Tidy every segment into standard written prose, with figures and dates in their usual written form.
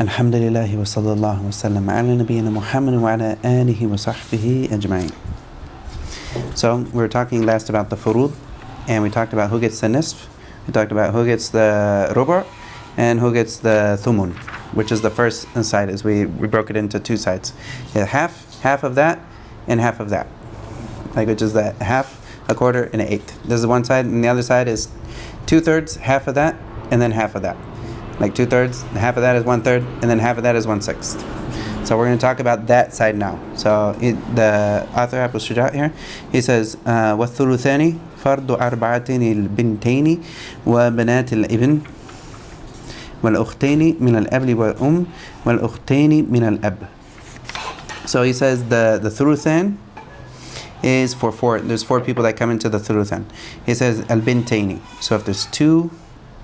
Alhamdulillahi wa sallallahu wa sallam ala nabiyyina Muhammad wa ala alihi wa sahbihi ajma'in. So we were talking last about the furud, and we talked about who gets the nisf, we talked about who gets the rubu', and who gets the thumun, which is the first side. As we broke it into two sides. Yeah, half of that, and half of that. Like, which is the half, a quarter, and an eighth. This is one side, and the other side is 2/3, half of that, and then half of that. Like 2/3, half of that is 1/3, and then half of that is 1/6. So we're going to talk about that side now. So the author Abu Shujaa here, he says, وَالثُّلُثَانِ فَرْضُ أَرْبَعَةٍ الْبِنْتَيْنِ وَبَنَاتِ الْإِبْنِ وَالْأُخْتَيْنِ مِنَ الْأَبْلِ وَالْأُمِّ وَالْأُخْتَيْنِ مِنَ الْأَبِّ. So he says the thuluthan is for four. There's four people that come into the thuluthan. He says al-bintaini. So if there's two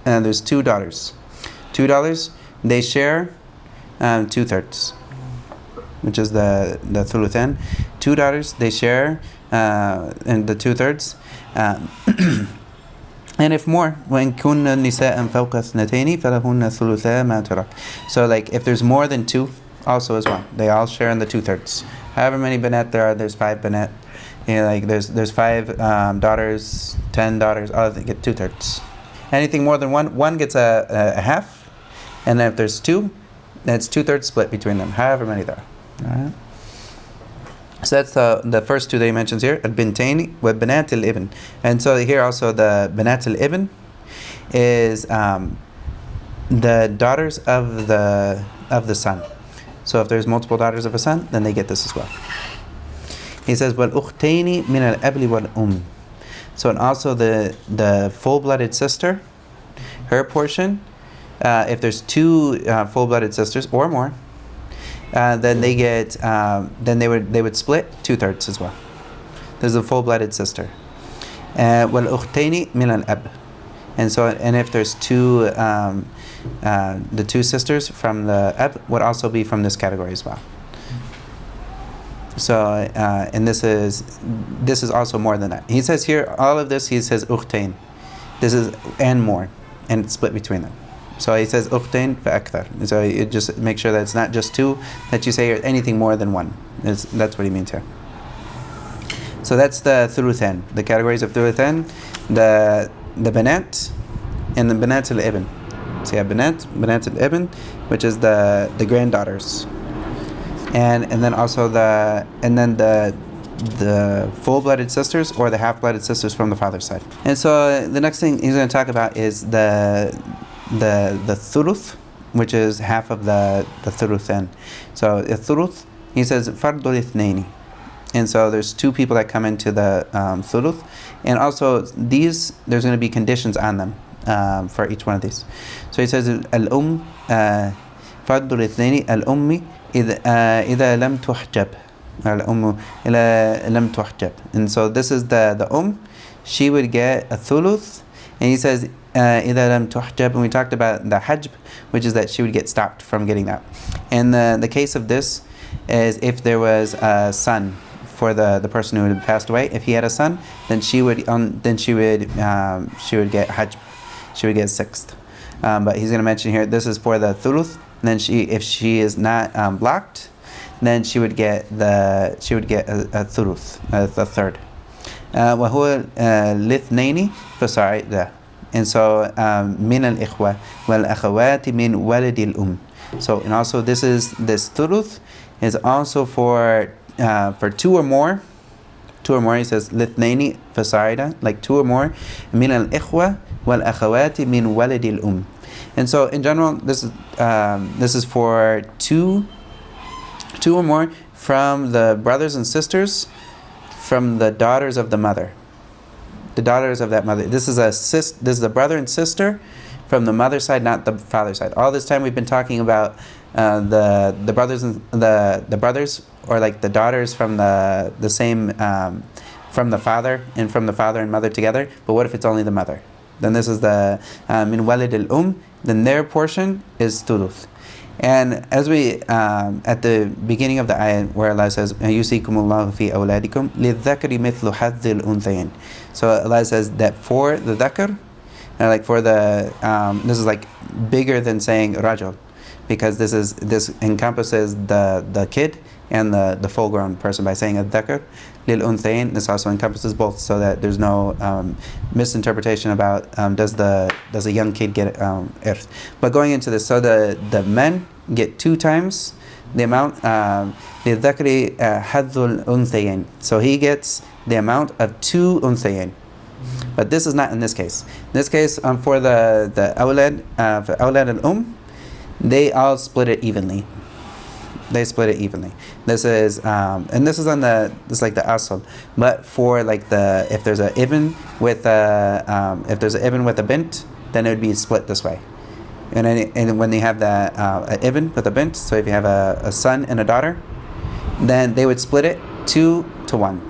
daughters. $2, they share 2/3, which is the thuluthan. $2, they share and the 2/3. And if more, وَإِن كُنَّ نِسَاءً فَوْقَ اثْنَتَيْنِ فَلَهُنَّ ثُلُثَا مَا تَرَكَ. So like if there's more than two, also as well, they all share in the 2/3. However many banat there are, there's 5 banat. You know, like there's 5 daughters, 10 daughters, all they get 2/3. Anything more than one gets a half. And then if there's 2, that's 2/3 split between them, however many there are. Alright. So that's the first two that he mentions here, al-bintaini wa banat al-ibn. And so here also the banat al-ibn is the daughters of the son. So if there's multiple daughters of a son, then they get this as well. He says, وَالْأُخْتَيْنِ مِنَ الْأَبْلِ وَالْأُمِّ. So and also the full-blooded sister, her portion, if there's 2 full-blooded sisters or more, then they get then they would split 2/3 as well. There's a full-blooded sister. وَالْأُخْتَيْنِ مِنَ الْأَبِّ. And so if there's the 2 sisters from the ab would also be from this category as well. So and this is also more than that. He says here all of this. He says ukhtain. This is and more, and it's split between them. So he says ukhtain fa'akthar. So you just make sure that it's not just 2 that you say, or anything more than 1. That's what he means here. So that's the thuluthan. The categories of thuluthan: the banat and the banat al-ibn. So you have banat al-ibn, which is the granddaughters. And then also the full-blooded sisters or the half-blooded sisters from the father's side. And so the next thing he's going to talk about is the thuluth, which is half of the thuluthan. So the thuluth, he says fardul ithnaini. And so there's 2 people that come into the thuluth, and also there's going to be conditions on them for each one of these. So he says al-fardul ithnaini al-ummi إذا لم تحجب. الأم إذا لم تحجب. And so this is the she would get a thuluth, and he says إذا لم تحجب, and we talked about the hajb, which is that she would get stopped from getting that. And the case of this is if there was a son for the person who had passed away. If he had a son, then she would get hajb, she would get 1/6. But he's going to mention here this is for the thuluth. Then if she is not blocked, then she would get a thuluth, a third. وهو الاثنين فصاعدا. And so من الإخوة والأخوات من ولد الأم. So and also this thuluth is also for 2 or more. 2 or more. He says الاثنين فصاعدا, like 2 or more. من الإخوة والأخوات من ولد الأم. And so in general, this is for 2 or more from the brothers and sisters from the daughters of the mother. The daughters of that mother. This is a brother and sister from the mother's side, not the father's side. All this time we've been talking about the brothers and the brothers, or like the daughters from the same from the father and from the father and mother together. But what if it's only the mother? Then this is the min walid al-um. Then their portion is thuluth. And as we at the beginning of the ayah where Allah says yusikumullahu fi awladikum lidhakari mithlu hadhil unthayn. So Allah says that for the dhakar, like for the this is like bigger than saying rajul, because this encompasses the kid and the full-grown person by saying الذكر للأنثيين. This also encompasses both, so that there's no misinterpretation about does a young kid get irth. But going into this, so the men get 2 times the amount. للذكر حظ الأنثيين. So he gets the amount of 2 unthayyin. But this is not in this case. In this case, for the awlad, for awlad al they all split it evenly. They split it evenly. This is and this is on this is like the asl. But for like if there's a ibn with a bint, then it would be split this way. And when they have the ibn with a bint, so if you have a son and a daughter, then they would split it 2 to 1,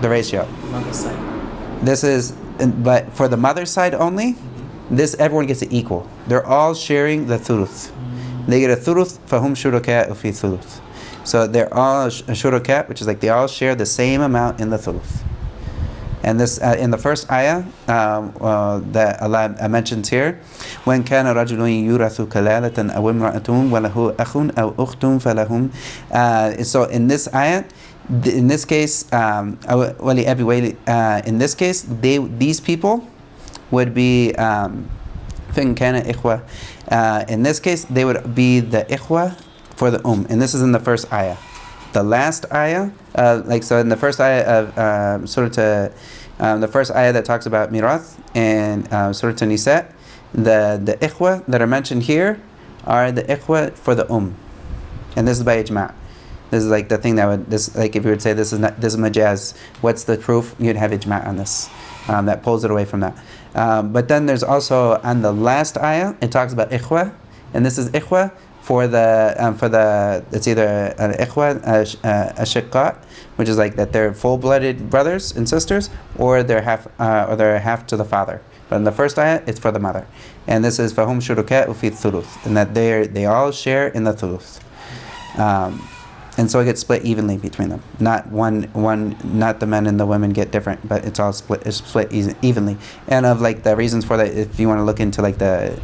the ratio. Mother's side. This is, but for the mother's side only, this everyone gets it equal. They're all sharing the thuluth. They get a thuluth, فَهُمْ شُرَكَاءُ فِي thuluth. So they're all shuraka, which is like they all share the same amount in the thuluth. And this in the first ayah that Allah mentions here, when كان رجل يورث كلالة أو امرأة وله أخ أو أخت فلهم. So in this ayah, in this case, in this case, these people would be فإن كان إخوة. In this case, they would be the ikhwa for the and this is in the first ayah. The last ayah, so in the first ayah of Surah, the first ayah that talks about mirath and Surah Nisa, the ikhwa that are mentioned here are the ikhwa for the and this is by ijma'. This is like the thing that would like if you would say this is majaz. What's the proof? You'd have ijma' on this. That pulls it away from that. But then there's also on the last ayah it talks about ikhwa, and this is ikhwa for the it's either an ikhwa ashqa, which is like that they're full-blooded brothers and sisters, or they're half to the father. But in the first ayah it's for the mother, and this is fahum shuraka fi thuluth, and that they all share in the thuluth. And so it gets split evenly between them. Not not the men and the women get different, but it's all split evenly. And of like the reasons for that, if you want to look into like the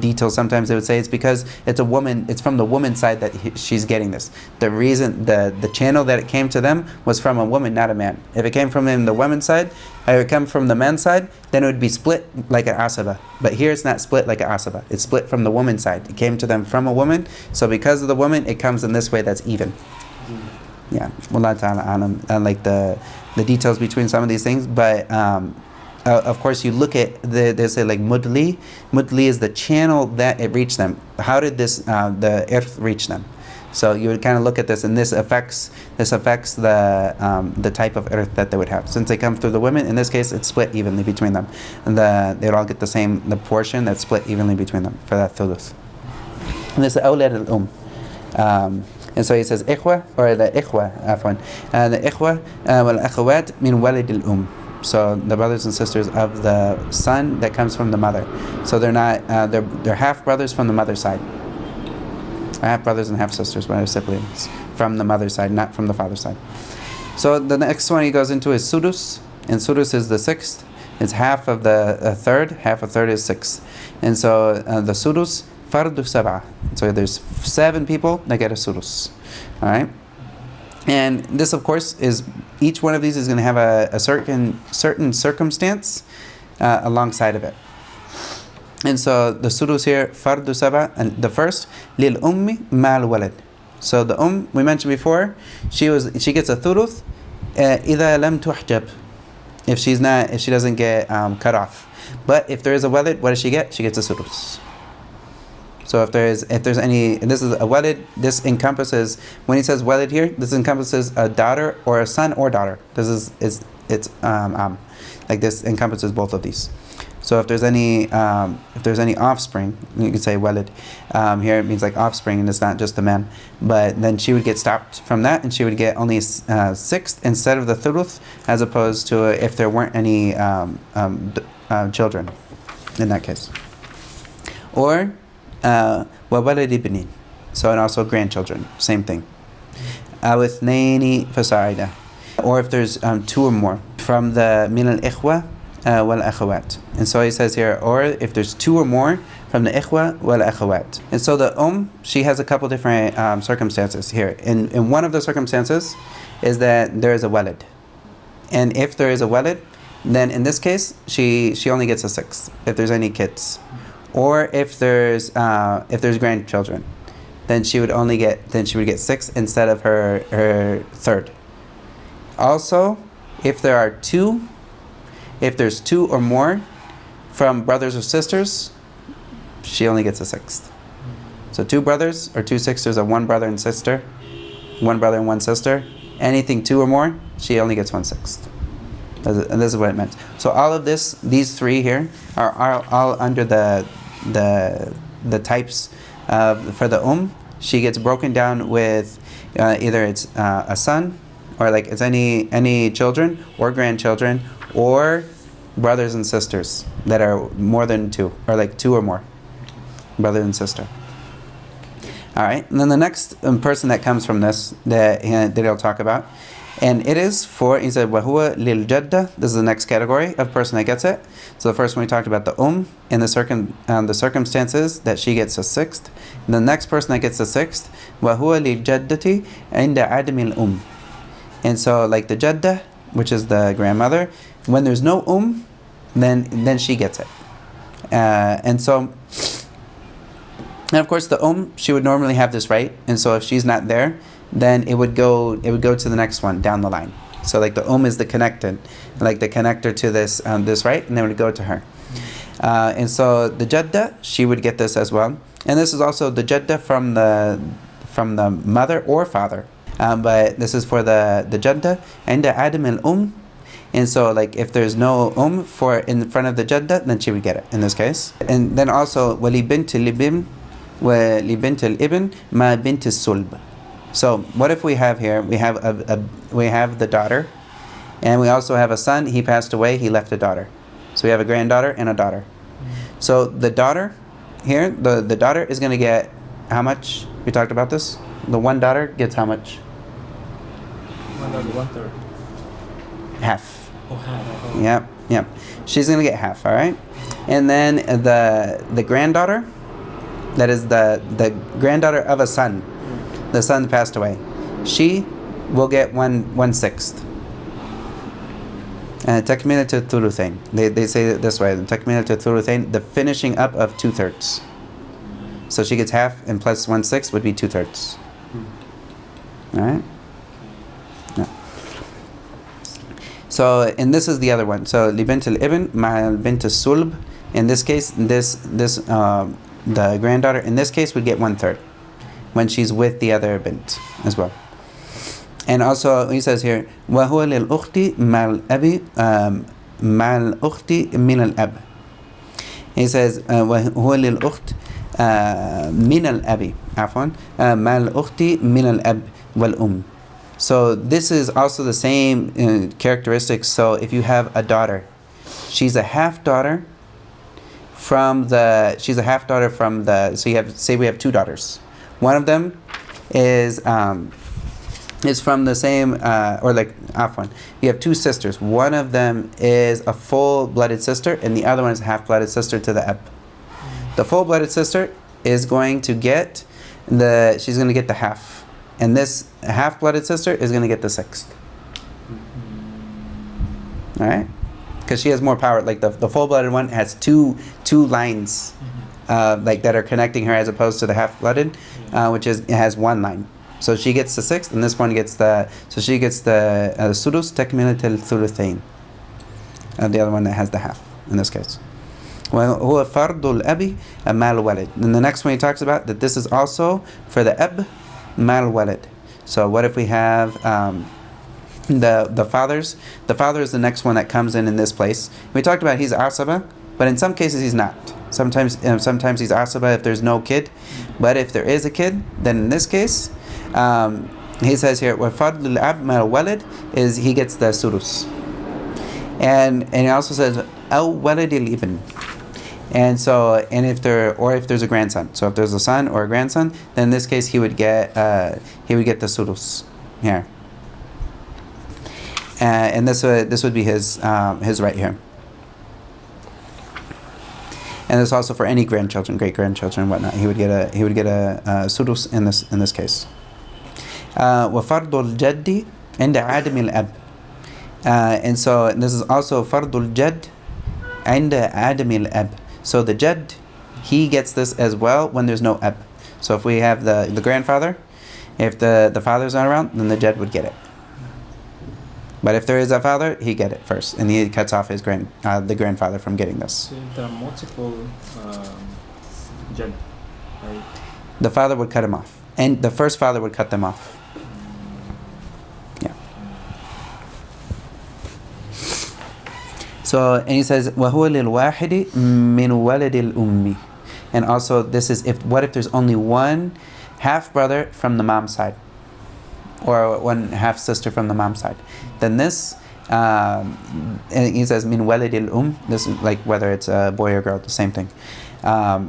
details, sometimes they would say it's because it's a woman. It's from the woman's side that she's getting this. The reason, the channel that it came to them was from a woman, not a man. If it came from the woman's side, or it came from the man's side, then it would be split like an asaba. But here it's not split like an asaba. It's split from the woman's side. It came to them from a woman, so because of the woman, it comes in this way that's even. Yeah, Wallahu ta'ala alam, and like the details between some of these things, but of course you look at they say like mudli is the channel that it reached them. How did the earth reach them? So you would kind of look at this, and this affects the type of earth that they would have. Since they come through the women, in this case it's split evenly between them, and they'd all get the portion that's split evenly between them for that thuluth. And this is awlad al and so he says ikhwa, or the ikhwa afwan, the ikhwa wal akhawat min walid al so the brothers and sisters of the son that comes from the mother. So they're not they're half brothers from the mother's side, half brothers and half sisters, but siblings from the mother's side, not from the father's side. So the next one he goes into is sudus, and sudus is the 6th. It's half of the third. Half a third is 6th, and so the sudus fardu sab'a. So there's 7 people that get a sudus. All right. And this, of course, is each one of these is going to have a certain circumstance alongside of it. And so the sudus here, fardu sab'a, and the first lil ummi mal walad. So the we mentioned before, she gets a thuluth idha lam tuhjab, if she doesn't get cut off. But if there is a walad, what does she get? She gets a sudus. So if there's any, and this is a walid, this encompasses, when he says walid here, this encompasses a daughter or a son or daughter. This is like this encompasses both of these. So if there's any offspring, you could say walid. Here it means like offspring, and it's not just the man. But then she would get stopped from that, and she would get only 6th instead of the thuluth, as opposed to if there weren't any children in that case. Or وَوَلَدِ بِنِينَ. So, and also grandchildren, same thing. أَوْ اثْنَيْنِ فَصَاعِدَ. Or if there's 2 or more from the مِنَ الْإِخْوَةِ وَالْأَخَوَاتِ. And so he says here, or if there's 2 or more from the ikhwa wal akhawat. And so the she has a couple different circumstances here. In one of the circumstances is that there is a walid. And if there is a walid, then in this case, she only gets a sixth if there's any kids. Or if there's grandchildren, then she would get six instead of her third. Also, if there's two or more from brothers or sisters, she only gets a sixth. So 2 brothers or 2 sisters or 1 brother and sister, 1 brother and 1 sister, anything 2 or more, she only gets 1/6. And this is what it meant. So all of these 3 here are all under the types for the She gets broken down with either it's a son, or like it's any children or grandchildren or brothers and sisters that are more than 2, or like 2 or more, brother and sister. All right, and then the next person that comes from this that he'll talk about, and it is for, he said, وَهُوَ لِلْجَدَّةِ. This is the next category of person that gets it. So the first one we talked about the and the circumstances that she gets a sixth. And the next person that gets a sixth, وَهُوَ لِلْجَدَّةِ عِنْدَ عَدْمِ الْأُمِّ. And so like the jadda, which is the grandmother, when there's no then she gets it. And of course the she would normally have this right, and so if she's not there, then it would go to the next one down the line. So like the is the connector to this right, and then it would go to her. And so the jadda, she would get this as well. And this is also the jadda from the mother or father. But this is for the jadda and the adam al and so like if there's no for in front of the jadda, then she would get it in this case. And then also wali bint al-ibn ma bint al-sulb. So what if we have here, we have the daughter, and we also have a son. He passed away, he left a daughter. So we have a granddaughter and a daughter. So the daughter here, the daughter is going to get how much? We talked about this. The one daughter gets how much? 1/3. Half. Oh, half. Yep. She's going to get half, all right? And then the granddaughter, that is the granddaughter of a son. The son passed away. She will get 1/6. Takmilat al-thuluthain. They say it this way. Takmilat al-thuluthain, the finishing up of 2/3. So she gets half, and plus 1/6 would be 2/3. All right. Yeah. So, and this is the other one. So libint al-ibn ma'al bint al-sulb. In this case, the granddaughter in this case would get 1/3 when she's with the other bint as well. And also he says here, وَهُوَ لِلْأُخْتِ مَعَ الْأَبِ مَعَ الْأُخْتِ مِنَ الْأَبِ. He says, وَهُوَ لِلْأُخْتِ مِنَ الْأَبِ عفوا مَعَ الْأُخْتِ مِنَ الْأَبِ وَالْأُمِّ. So this is also the same characteristics. So if you have a daughter, she's a half daughter from the, so you have, say we have 2 daughters. One of them is from the same, or like, afwan, you have 2 sisters. One of them is a full-blooded sister, and the other one is a half-blooded sister to the ab. The full-blooded sister is going to get she's going to get the half. And this half-blooded sister is going to get the 6th. All right? Because she has more power. Like the full-blooded one has two lines like that are connecting her, as opposed to the half-blooded, which has 1 line. So she gets the 6th, and this one gets she gets the sudus takmilat al-thuluthain. The other one that has the half in this case. وَهُوَ فَرْضُ الْأَبِ مَعَ الْوَلِدِ. Then the next one he talks about that this is also for the ab مَعَ الْوَلِدِ. So what if we have the fathers? The father is the next one that comes in this place. We talked about he's asaba, but in some cases he's not. Sometimes he's asaba if there's no kid, but if there is a kid, then in this case, he says here, وَفَرْضُ الْأَبْ مَعَ الْوَلِدِ is he gets the sudus. And he also says أَوْ وَلَدِ الْإِبْنِ. And so, if there's a grandson. So if there's a son or a grandson, then in this case he would get the sudus here. And this would be his right here. and it's also for any grandchildren, great grandchildren, and whatnot. He would get a sudus in this case. وفرض الجد عند عدم الأب. And so this is also فرض الجد عند عدم الأب. So the jad, he gets this as well when there's no ab. So if we have the grandfather, if the father's not around, then the jad would get it. But if there is a father, he get it first, and he cuts off his the grandfather from getting this. So if there are multiple jad, right? The father would cut him off, and the first father would cut them off. Yeah. So, and he says, وَهُوَ لِلْوَاحِدِ مِنْ وَلَدِ الْأُمِّ. And also, this is what if there's only one half brother from the mom's side, or one half sister from the mom's side? Then this, and he says min walidil This is like whether it's a boy or girl, the same thing.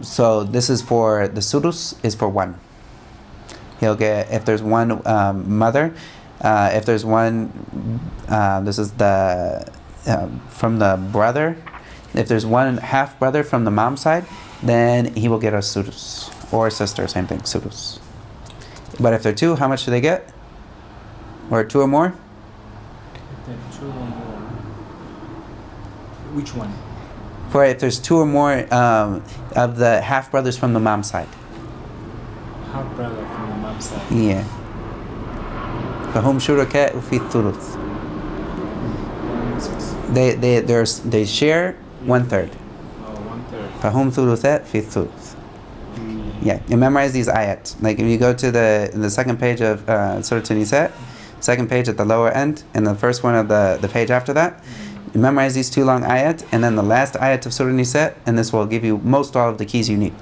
So this is for the sudus is for one. He'll get, if there's one mother, if there's one, this is the from the brother. If there's one half brother from the mom's side, then he will get a sudus, or a sister, same thing, sudus. But if they're two, how much do they get? Or two or more? Two or more. Which one? For if there's two or more of the half brothers from the mom's side. Half brother from the mom's side. Yeah. فهم شركاء في الثلث. They share 1/3. Oh, 1/3. فهم ثلثاء في الثلث. Yeah, you memorize these ayat. Like if you go to the second page of Surah An-Nisa, second page at the lower end, and the first one of the page after that, you memorize these two long ayat, and then the last ayat of Surah An-Nisa, and this will give you most all of the keys you need.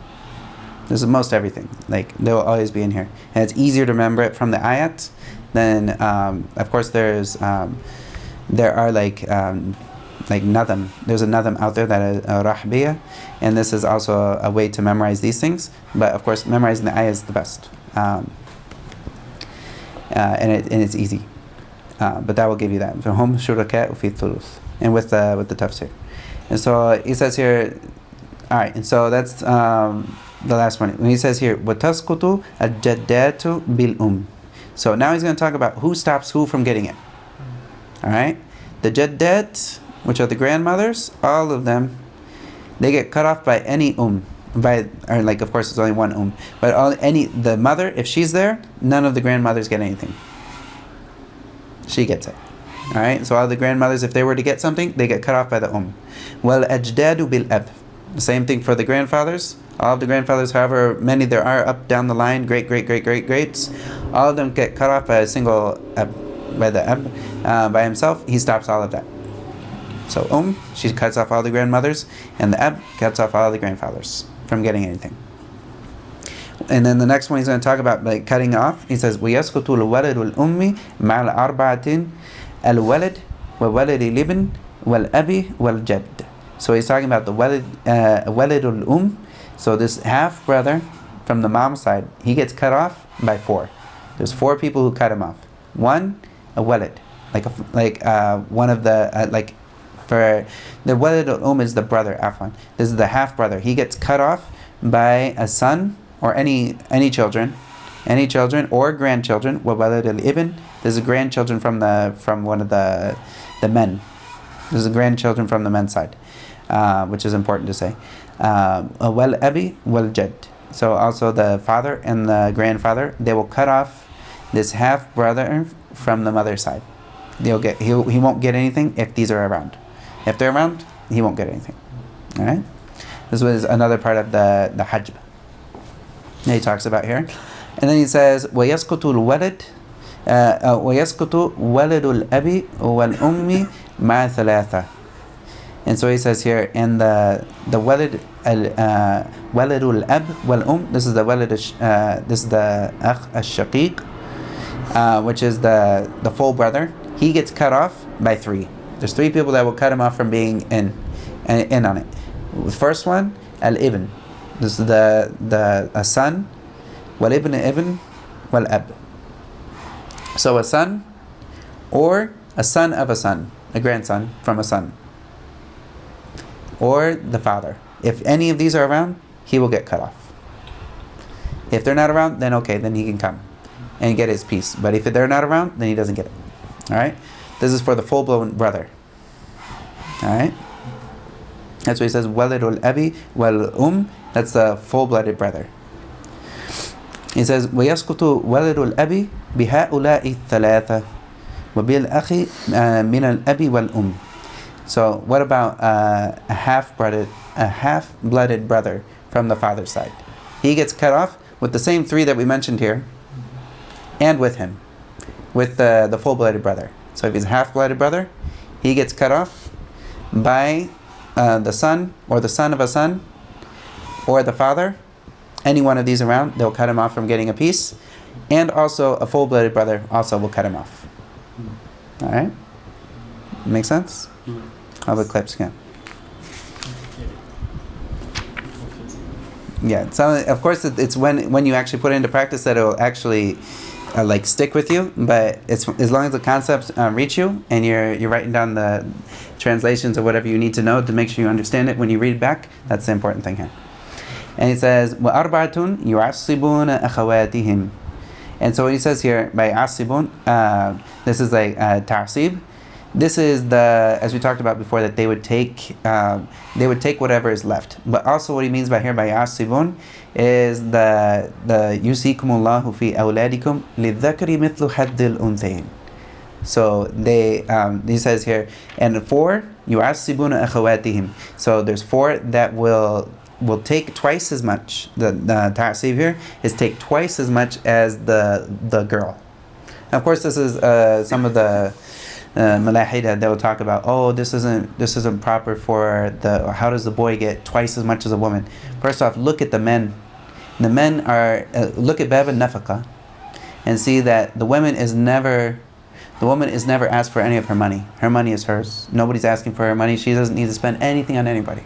This is most everything. Like they will always be in here, and it's easier to remember it from the ayat. Then, of course, there are like nadam. There's a nadam out there that is rahbiya, and this is also a way to memorize these things. But of course, memorizing the ayah is the best, and it's easy. But that will give you that. فَهُمْ شُرَكَاءُ فِي الثُّلُثِ. And with the tafsir. And so he says here, all right. And so that's the last one. When he says here, وَتَسْقُطُ الْجَدَّاتُ بِالْأُمِّ. So now he's going to talk about who stops who from getting it. All right, the jaddat, which are the grandmothers, all of them, they get cut off by any or like of course it's only one but the mother, if she's there, none of the grandmothers get anything. She gets it. All right, so all the grandmothers, if they were to get something, they get cut off by the Well, ajdadu bil ab. The same thing for the grandfathers. All of the grandfathers, however many there are up down the line, greats, all of them get cut off by a single ab, by the ab, by himself. He stops all of that. So she cuts off all the grandmothers, and the ab cuts off all the grandfathers from getting anything. And then the next one he's going to talk about like cutting off. He says, وَيَسْقُطُ الْوَلَدُ الْأُمِّ مَعَ الْأَرْبَعَةِ الْوَلَدِ وَوَلَدِ الْإِبْنِ وَالْأَبِ وَالْجَدِّ. So he's talking about the waladul So this half brother from the mom's side, he gets cut off by 4. There's 4 people who cut him off. One, a walad, one of the like for the waladul is the brother. Afwan. This is the half brother. He gets cut off by a son or any children or grandchildren. Walad al-ibn. This is grandchildren from one of the men. This is grandchildren from the men's side. Which is important to say. Wal abi wal jad. So also the father and the grandfather, they will cut off this half brother from the mother's side. He won't get anything if these are around. If they're around, he won't get anything. All right. This was another part of the hajb that he talks about here, and then he says وَيَسْقُطُ الْوَلَدُ وَيَسْقُطُ وَلَدُ الْأَبِ وَالْأُمِّ مَعَ ثَلَاثَةٍ. And so he says here, and the waladul ab wal this is the this is the akh al-shaqiq, which is the full brother. He gets cut off by 3. There's 3 people that will cut him off from being in on it. The first one, al-ibn. This is a son, wal-ibn ibn wal-ab. So a son, or a son of a son, a grandson from a son, or the father, if any of these are around, he will get cut off. If they're not around, then okay, then he can come and get his piece. But if they're not around, then he doesn't get it. All right? This is for the full-blown brother. All right? That's what he says, waladul abi wal that's the full-blooded brother. He says, وَيَسْقُطُ وَلَدُ الْأَبِ بِهَؤُلَاءِ الثَّلَاثَةِ وَبِالْأَخِ مِنَ الْأَبِ وَالْأُمِّ. So what about a half-blooded brother from the father's side? He gets cut off with the same three that we mentioned here, and with him, with the full-blooded brother. So if he's a half-blooded brother, he gets cut off by the son, or the son of a son, or the father. Any one of these around, they'll cut him off from getting a piece. And also a full-blooded brother also will cut him off. Alright? Make sense? All the clips, yeah. Yeah, so of course it's when you actually put it into practice that it'll actually like stick with you. But it's as long as the concepts reach you and you're writing down the translations or whatever you need to know to make sure you understand it when you read it back. That's the important thing here. And he says, وَأَرْبَعَةٌ يُعَصِّبُونَ أَخَوَاتِهِمْ. And so what he says here, by asibun, this is like ta'asib. This is as we talked about before, that they would take whatever is left. But also what he means by here, by asibun, is the yusikumullahu fi awladikum lidhakari mithlu haddil unthayn. So he says here, and 4, yu'asibuna akhawatihim. So there's 4 that will take twice as much. The ta'asib here is take twice as much as the girl. And of course, this is some of the malahida that will talk about, this isn't proper for how does the boy get twice as much as a woman? First off, look at the men. The men are look at bab al-nafaqa and see that the woman is never asked for any of her money. Her money is hers. Nobody's asking for her money. She doesn't need to spend anything on anybody.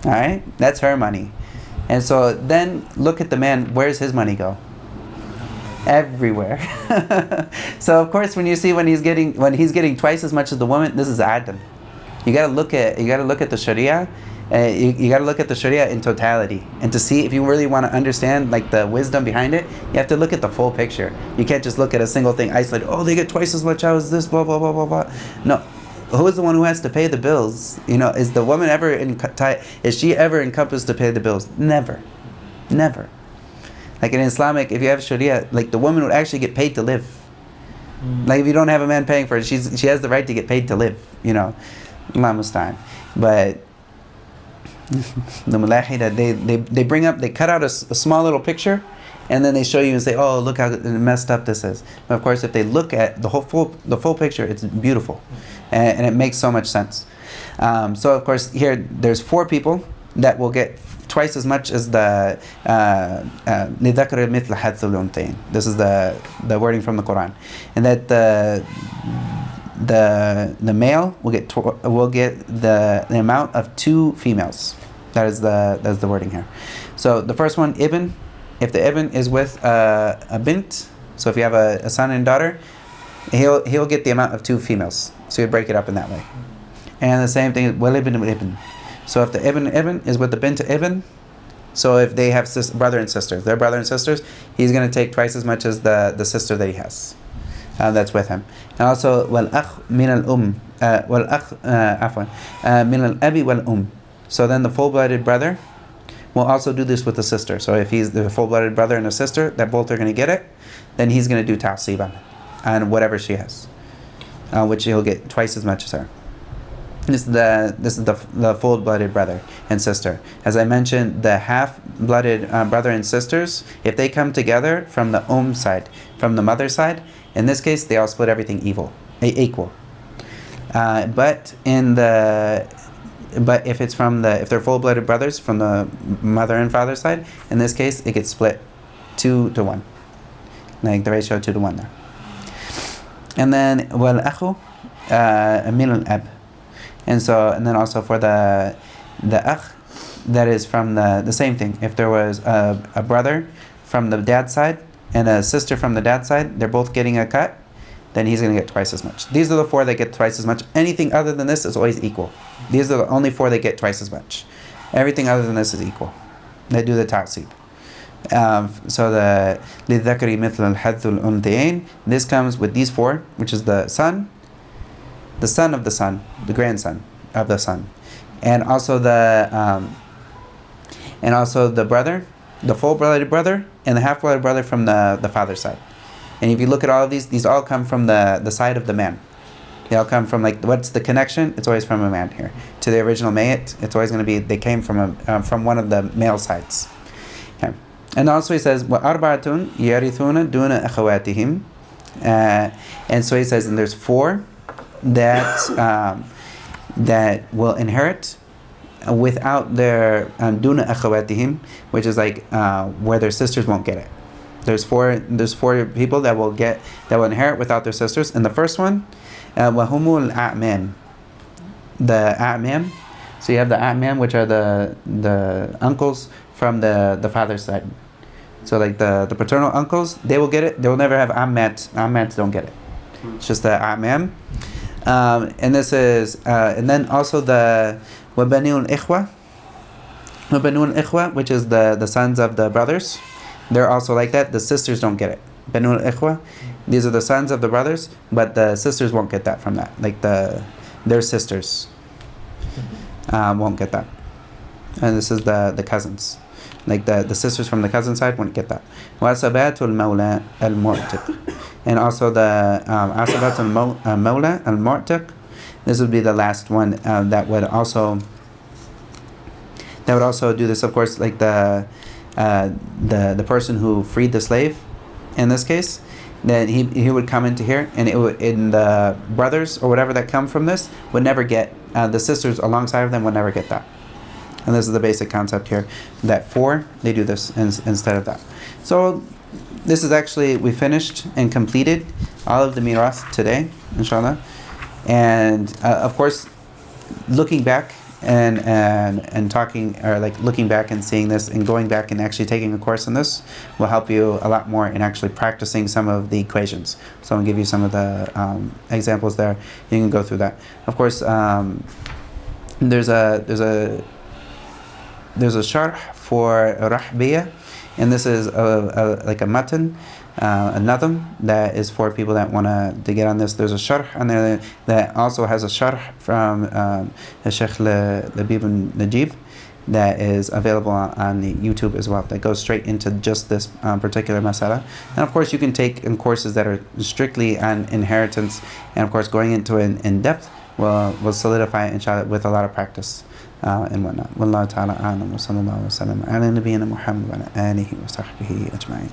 Alright? That's her money. And so then look at the man, where's his money go? Everywhere. So of course when he's getting twice as much as the woman, this is adl. You gotta look at the shariah. You gotta look at the shariah in totality, and to see if you really want to understand like the wisdom behind it, you have to look at the full picture. You can't just look at a single thing isolated. They get twice as much. How is this? Blah blah blah blah blah. No. Who is the one who has to pay the bills? Is the woman ever is she ever encompassed to pay the bills? Never. Like in Islamic, if you have Sharia, like the woman would actually get paid to live. Like if you don't have a man paying for it, she has the right to get paid to live. Allah musta'an. But the mulahida, they cut out a small little picture, and then they show you and say, look how messed up this is. But of course, if they look at the full picture, it's beautiful, and it makes so much sense. So of course, here there's 4 people that will get twice as much as the لِذَكْرِ مِثْلَ حَدِّ الْأُنْثَيَيْنِ. This is the wording from the Quran, and that the male will get the amount of 2 females. That is the wording here. So the first one, ibn. If the ibn is with a bint, so if you have a son and daughter, he'll get the amount of 2 females. So you break it up in that way. And the same thing, wal ibn wal ibn. So if the ibn is with the bint ibn, so if they have brother and sisters, they're brother and sisters, he's going to take twice as much as the sister that he has. That's with him. And also wal akh min al wal akh min al abi wal So then the full-blooded brother will also do this with the sister. So if he's the full-blooded brother and a sister that both are going to get it, then he's going to do ta'siban on whatever she has, which he'll get twice as much as her. This is the full-blooded brother and sister. As I mentioned, the half-blooded brother and sisters, if they come together from the side, from the mother side, in this case they all split everything equal. But if they're full-blooded brothers from the mother and father side, in this case it gets split 2 to 1, like the ratio 2 to 1 there. And then wal akhu min al ab. And then also for the akh, that is from the same thing. If there was a brother from the dad's side and a sister from the dad's side, they're both getting a cut. then he's going to get twice as much. These are the 4 that get twice as much. Anything other than this is always equal. These are the only 4 that get twice as much. Everything other than this is equal. They do the ta'sib. So the لِلذَّكَرِ مِثْلَ الْحَذُّ الْأُنْثَيَيْنِ, this comes with these 4, which is the son of the son, the grandson of the son, and also the brother, the full-blooded brother, and the half-blooded brother from the father's side. And if you look at all of these all come from the side of the man. They all come from, like, what's the connection? It's always from a man here. To the original mayit, it's always going to be, they came from one of the male sides. Okay. And also he says, وَأَرْبَعَةٌ يَرِثُونَ دُونَ أَخَوَاتِهِمْ. And so he says, and there's 4 that will inherit without their دُونَ أَخَوَاتِهِمْ, which is like where their sisters won't get it. There's four people that will inherit without their sisters. And the first one, وَهُمُ الْأَعْمَامِ, the a'mam. So you have the a'mam, which are the uncles from the father's side. So like the paternal uncles, they will get it. They will never have ammats. Ammats don't get it. It's just the a'mam. And this is and then also the وَبَنِيُ الْإِخْوَةِ, which is the sons of the brothers. They're also like that. The sisters don't get it. Banu al-Ikhwa, these are the sons of the brothers, but the sisters won't get that from that. Like their sisters won't get that. And this is the cousins. Like the sisters from the cousin side won't get that. وَأَصَبَاتُ الْمَوْلَى الْمُعْتِقِ, and also the أَصَبَاتُ الْمَوْلَى الْمُعْتِقِ. This would be the last one that would also do this. Of course, like the person who freed the slave, in this case, then he would come into here, and in the brothers or whatever that come from this would never get the sisters alongside of them would never get that. And this is the basic concept here, that 4 they do this instead of that. So this is actually, we finished and completed all of the mirath today, inshallah. And of course, looking back and talking, or like looking back and seeing this and going back and actually taking a course in this will help you a lot more in actually practicing some of the equations. So I'll give you some of the examples there. You can go through that. Of course, there's a sharh for rahbiyah, and this is like a mutn, a nadam that is for people that want to get on this. There's a sharh on there that also has a sharh from Sheikh Labib Najib that is available on the YouTube as well, that goes straight into just this particular masala. And of course you can take in courses that are strictly on inheritance, and of course going into it in depth will solidify it, inshallah, with a lot of practice and whatnot. Wallahu ta'ala a'lam wa sallallahu wa sallam ala nabiyyina Muhammad wa ala alihi wa sahbihi ajma'in.